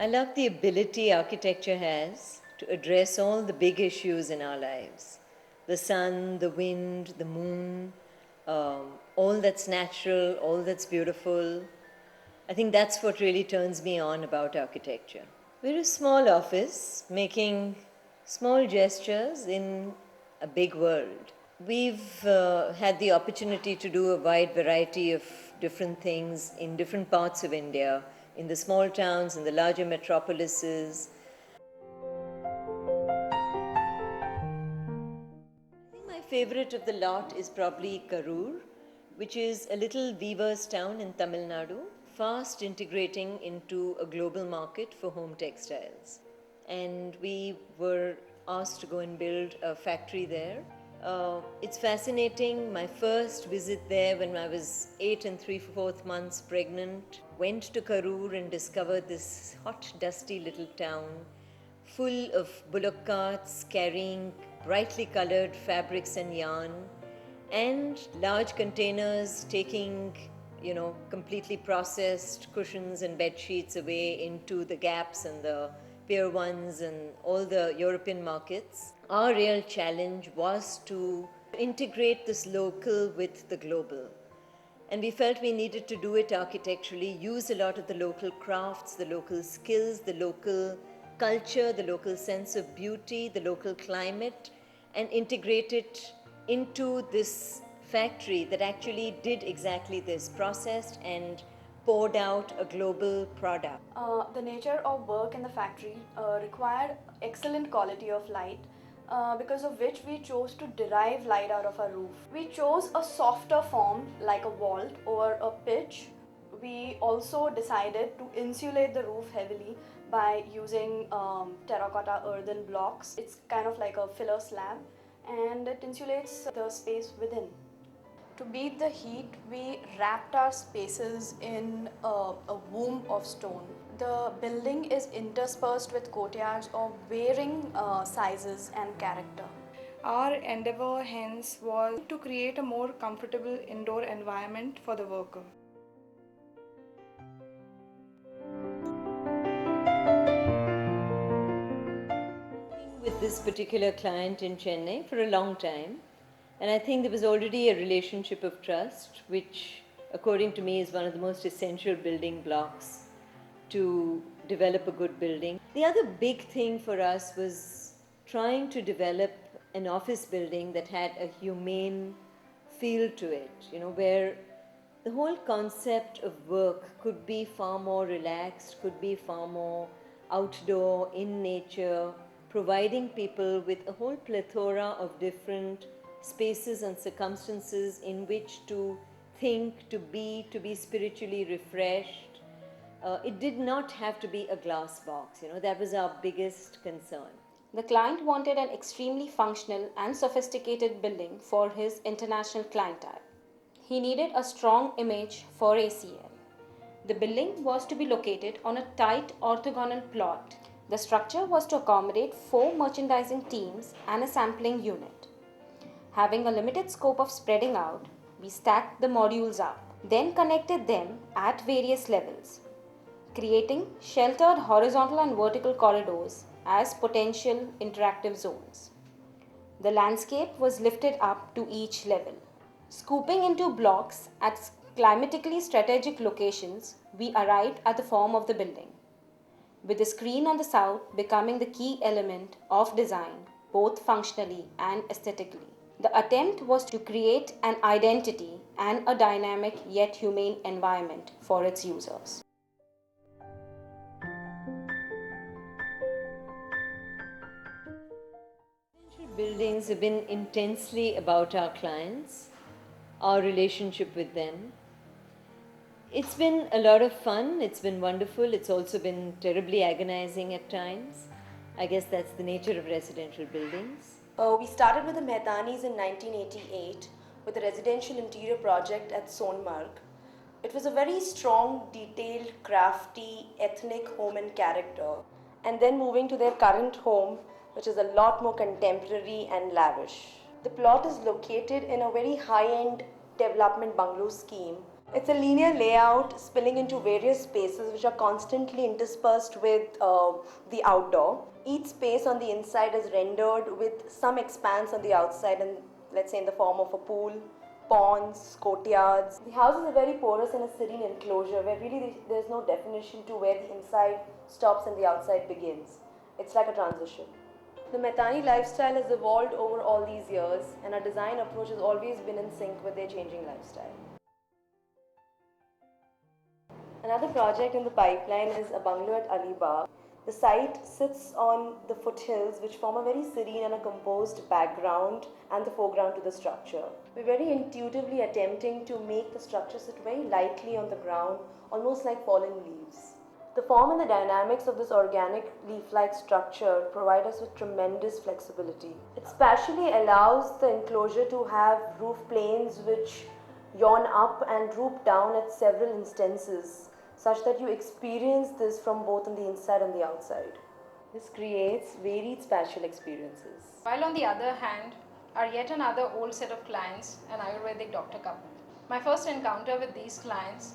I love the ability architecture has to address all the big issues in our lives: the sun, the wind, the moon, all that's natural, all that's beautiful. I think that's what really turns me on about architecture. We're a small office making small gestures in a big world. We've had the opportunity to do a wide variety of different things in different parts of India, in the small towns, in the larger metropolises. I think my favorite of the lot is probably Karur, which is a little weaver's town in Tamil Nadu, fast integrating into a global market for home textiles. And we were asked to go and build a factory there. It's fascinating. My first visit there, when I was 8 and 3/4 months pregnant, went to Karur and discovered this hot, dusty little town full of bullock carts carrying brightly colored fabrics and yarn, and large containers taking, completely processed cushions and bed sheets away into the Gaps and the Pier 1s and all the European markets. Our real challenge was to integrate this local with the global. And we felt we needed to do it architecturally, use a lot of the local crafts, the local skills, the local culture, the local sense of beauty, the local climate, and integrate it into this factory that actually did exactly this: processed and poured out a global product. The nature of work in the factory required excellent quality of light, because of which we chose to derive light out of our roof. We chose a softer form like a vault or a pitch. We also decided to insulate the roof heavily by using terracotta earthen blocks. It's kind of like a filler slab, and it insulates the space within. To beat the heat, we wrapped our spaces in a womb of stone. The building is interspersed with courtyards of varying sizes and character. Our endeavor, hence, was to create a more comfortable indoor environment for the worker. With this particular client in Chennai for a long time, and I think there was already a relationship of trust, which, according to me, is one of the most essential building blocks to develop a good building. The other big thing for us was trying to develop an office building that had a humane feel to it, where the whole concept of work could be far more relaxed, could be far more outdoor, in nature, providing people with a whole plethora of different spaces and circumstances in which to think, to be spiritually refreshed. It did not have to be a glass box, that was our biggest concern. The client wanted an extremely functional and sophisticated building for his international clientele. He needed a strong image for ACL. The building was to be located on a tight orthogonal plot. The structure was to accommodate 4 merchandising teams and a sampling unit. Having a limited scope of spreading out, we stacked the modules up, then connected them at various levels, creating sheltered horizontal and vertical corridors as potential interactive zones. The landscape was lifted up to each level. Scooping into blocks at climatically strategic locations, we arrived at the form of the building, with the screen on the south becoming the key element of design, both functionally and aesthetically. The attempt was to create an identity and a dynamic yet humane environment for its users. Residential buildings have been intensely about our clients, our relationship with them. It's been a lot of fun, it's been wonderful, it's also been terribly agonizing at times. I guess that's the nature of residential buildings. We started with the Mehtanis in 1988 with a residential interior project at Sonmarg. It was a very strong, detailed, crafty, ethnic home and character. And then moving to their current home, which is a lot more contemporary and lavish. The plot is located in a very high-end development bungalow scheme It's a linear layout spilling into various spaces which are constantly interspersed with the outdoor. Each space on the inside is rendered with some expanse on the outside, and let's say in the form of a pool, ponds, courtyards. The house is very porous and a serene enclosure where really there's no definition to where the inside stops and the outside begins. It's like a transition. The Methani lifestyle has evolved over all these years, and our design approach has always been in sync with their changing lifestyle. Another project in the pipeline is a bungalow at Alibag. The site sits on the foothills, which form a very serene and a composed background and the foreground to the structure. We're very intuitively attempting to make the structure sit very lightly on the ground, almost like fallen leaves. The form and the dynamics of this organic leaf-like structure provide us with tremendous flexibility. It spatially allows the enclosure to have roof planes which yawn up and droop down at several instances, such that you experience this from both on the inside and the outside. This creates varied spatial experiences. While on the other hand are yet another old set of clients, an Ayurvedic doctor couple. My first encounter with these clients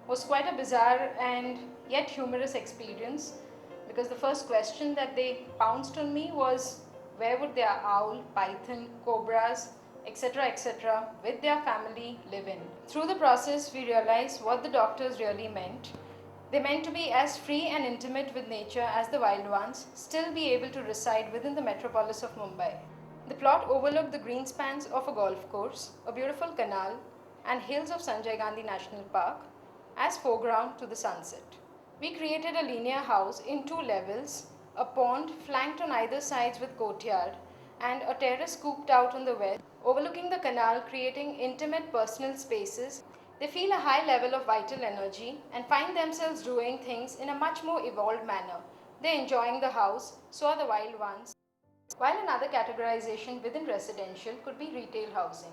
was quite a bizarre and yet humorous experience, because the first question that they pounced on me was where would their owl, python, cobras, etc., with their family live in. Through the process, we realized what the doctors really meant. They meant to be as free and intimate with nature as the wild ones, still be able to reside within the metropolis of Mumbai. The plot overlooked the green spans of a golf course, a beautiful canal, and hills of Sanjay Gandhi National Park as foreground to the sunset. We created a linear house in 2 levels, a pond flanked on either sides with courtyard, and a terrace scooped out on the west, overlooking the canal, creating intimate personal spaces. They feel a high level of vital energy and find themselves doing things in a much more evolved manner. They're enjoying the house, so are the wild ones. While another categorization within residential could be retail housing,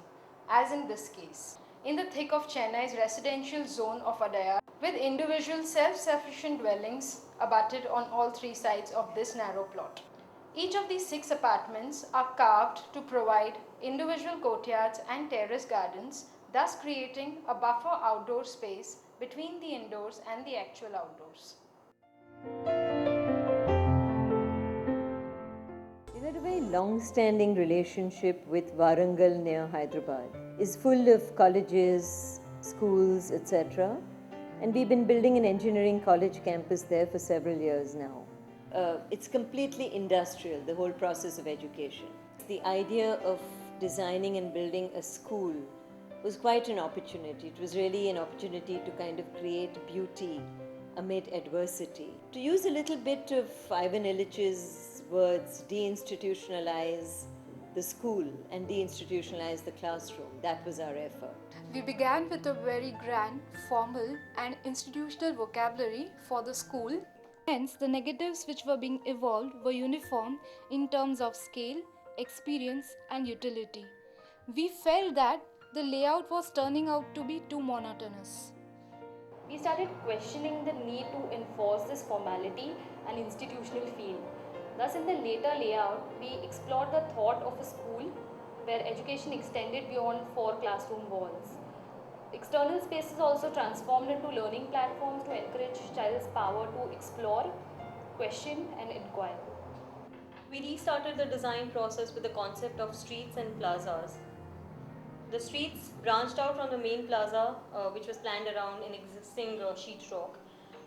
as in this case. In the thick of Chennai's residential zone of Adayar, with individual self-sufficient dwellings abutted on all 3 sides of this narrow plot. Each of these 6 apartments are carved to provide individual courtyards and terrace gardens, thus creating a buffer outdoor space between the indoors and the actual outdoors. We've had a very long-standing relationship with Warangal near Hyderabad. It's full of colleges, schools, etc. And we've been building an engineering college campus there for several years now. It's completely industrial, the whole process of education. The idea of designing and building a school was quite an opportunity. It was really an opportunity to kind of create beauty amid adversity. To use a little bit of Ivan Illich's words, deinstitutionalize the school and deinstitutionalize the classroom. That was our effort. We began with a very grand, formal, and institutional vocabulary for the school. Hence, the negatives which were being evolved were uniform in terms of scale, experience, and utility. We felt that the layout was turning out to be too monotonous. We started questioning the need to enforce this formality and institutional feel. Thus, in the later layout, we explored the thought of a school where education extended beyond 4 classroom walls. External spaces also transformed into learning platforms to encourage child's power to explore, question, and inquire. We restarted the design process with the concept of streets and plazas. The streets branched out from the main plaza, which was planned around an existing sheetrock.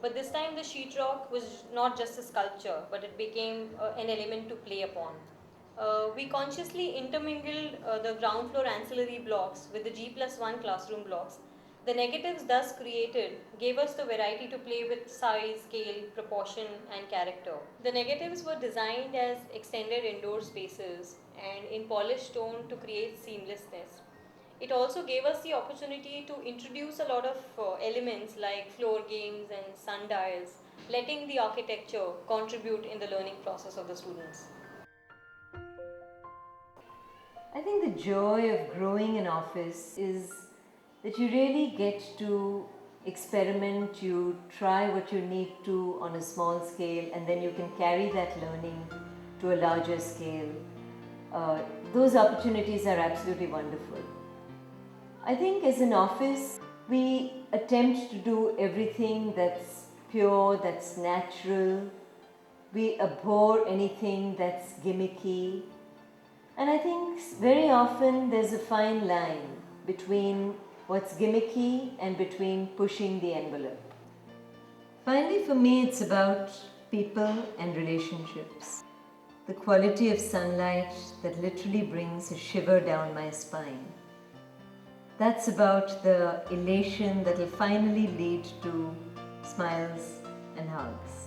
But this time the sheetrock was not just a sculpture, but it became an element to play upon. We consciously intermingled the ground floor ancillary blocks with the G+1 classroom blocks. The negatives thus created gave us the variety to play with size, scale, proportion, and character. The negatives were designed as extended indoor spaces and in polished stone to create seamlessness. It also gave us the opportunity to introduce a lot of elements like floor games and sundials, letting the architecture contribute in the learning process of the students. I think the joy of growing an office is that you really get to experiment, you try what you need to on a small scale, and then you can carry that learning to a larger scale. Those opportunities are absolutely wonderful. I think as an office, We attempt to do everything that's pure, that's natural. We abhor anything that's gimmicky. And I think very often there's a fine line between what's gimmicky and between pushing the envelope. Finally, for me, it's about people and relationships. The quality of sunlight that literally brings a shiver down my spine. That's about the elation that will finally lead to smiles and hugs.